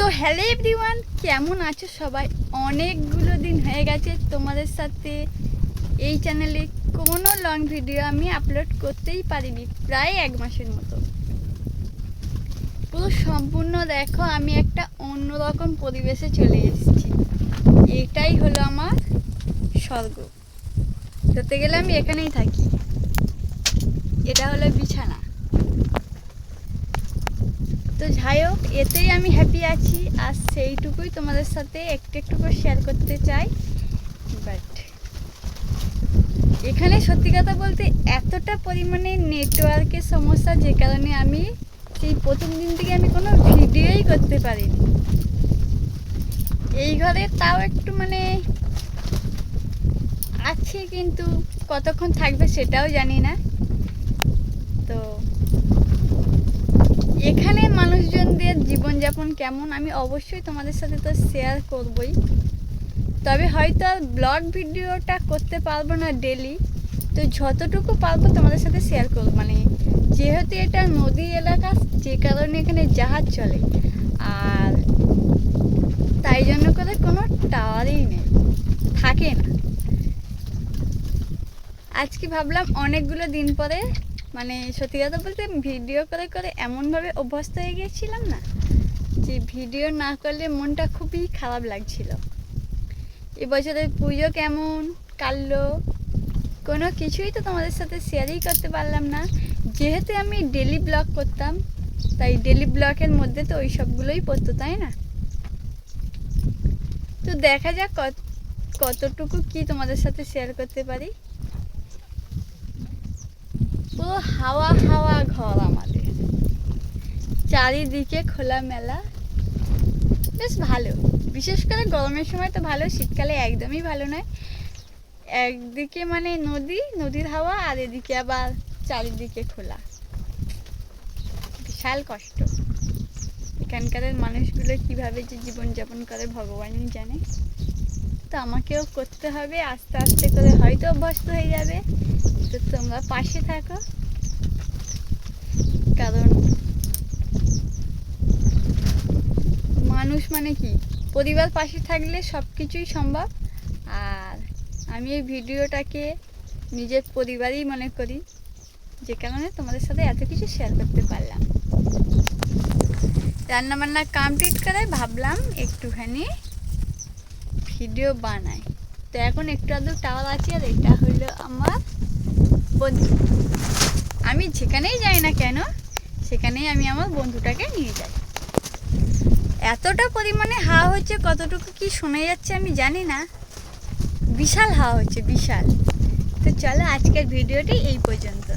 তো hello everyone, কেমন আছো সবাই? অনেকগুলো দিন হয়ে গেছে তোমাদের সাথে এই চ্যানেলে কোনো লং ভিডিও আমি আপলোড করতেই পারিনি, প্রায় 1 মাসের মতো। পুরো সম্পূর্ণ দেখো, আমি একটা অন্যরকম পরিবেশে চলে এসেছি। এটাই হলো আমার স্বর্গ। ধরতে গেলে আমি এখানেই থাকি। এটা হলো বিছানা। তো যাই হোক, এতেই আমি হ্যাপি আছি, আর সেইটুকুই তোমাদের সাথে একটু একটু করে শেয়ার করতে চাই। বাট এখানে সত্যি কথা বলতে এতটা পরিমাণে নেটওয়ার্কের সমস্যা, যে কারণে আমি সেই প্রথম দিন থেকে আমি কোনো ভিডিওই করতে পারিনি। এই ঘরে তাও একটু আছে, কিন্তু কতক্ষণ থাকবে সেটাও জানি না। তো এখানে মানুষজনদের জীবনযাপন কেমন আমি অবশ্যই তোমাদের সাথে তো শেয়ার করবই, তবে হয়তো আর ব্লগ ভিডিওটা করতে পারবো না ডেলি। তো যতটুকু পারবো তোমাদের সাথে শেয়ার করবো। যেহেতু এটা নদী এলাকা, যে কারণে এখানে জাহাজ চলে, আর তাই জন্য করে কোনো টাওয়ারই নেই, থাকে না। আজকে ভাবলাম অনেকগুলো দিন পরে, সত্যি কথা বলতে ভিডিও করে করে এমনভাবে অভ্যস্ত হয়ে গিয়েছিলাম না, যে ভিডিও না করলে মনটা খুবই খারাপ লাগছিল। এবছরের পুজো কেমন কাটলো কোনো কিছুই তো তোমাদের সাথে শেয়ারই করতে পারলাম না। যেহেতু আমি ডেলি ব্লগ করতাম, তাই ডেলি ব্লগের মধ্যে তো ওই সবগুলোই পড়তো, তাই না? তো দেখা যাক কতটুকু কি তোমাদের সাথে শেয়ার করতে পারি। পুরো হাওয়া হাওয়া ঘর আমাদের, চারিদিকে খোলা মেলা, বেশ ভালো। বিশেষ করে গরমের সময় তো ভালো, শীতকালে একদমই ভালো নয়। একদিকে নদীর হাওয়া, আর এদিকে আবার চারিদিকে খোলা, বিশাল কষ্ট। এখানকার মানুষগুলো কিভাবে যে জীবনযাপন করে ভগবানই জানে। তো আমাকেও করতে হবে, আস্তে আস্তে করে হয়তো অভ্যস্ত হয়ে যাবে। তো তোমরা পাশে থাকো, কারণ মানুষ কি, পরিবার পাশে থাকলে সব কিছুই সম্ভব। আর আমি এই ভিডিওটাকে নিজের পরিবারই মনে করি, যে কারণে তোমাদের সাথে এত কিছু শেয়ার করতে পারলাম। রান্নাবান্না কমপ্লিট করে ভাবলাম একটুখানি ভিডিও বানাই। তো এখন একটু আধটু টাওয়ার আছে, আর এটা হলো আমার বন্ধু। আমি যেখানেই যাই না কেন, সেখানেই আমি আমার বন্ধুটাকে নিয়ে যাই। এতটা পরিমাণে হাওয়া হচ্ছে, কতটুকু কি শোনা যাচ্ছে আমি জানি না, বিশাল হাওয়া হচ্ছে, বিশাল। তো চলো, আজকের ভিডিওটি এই পর্যন্ত।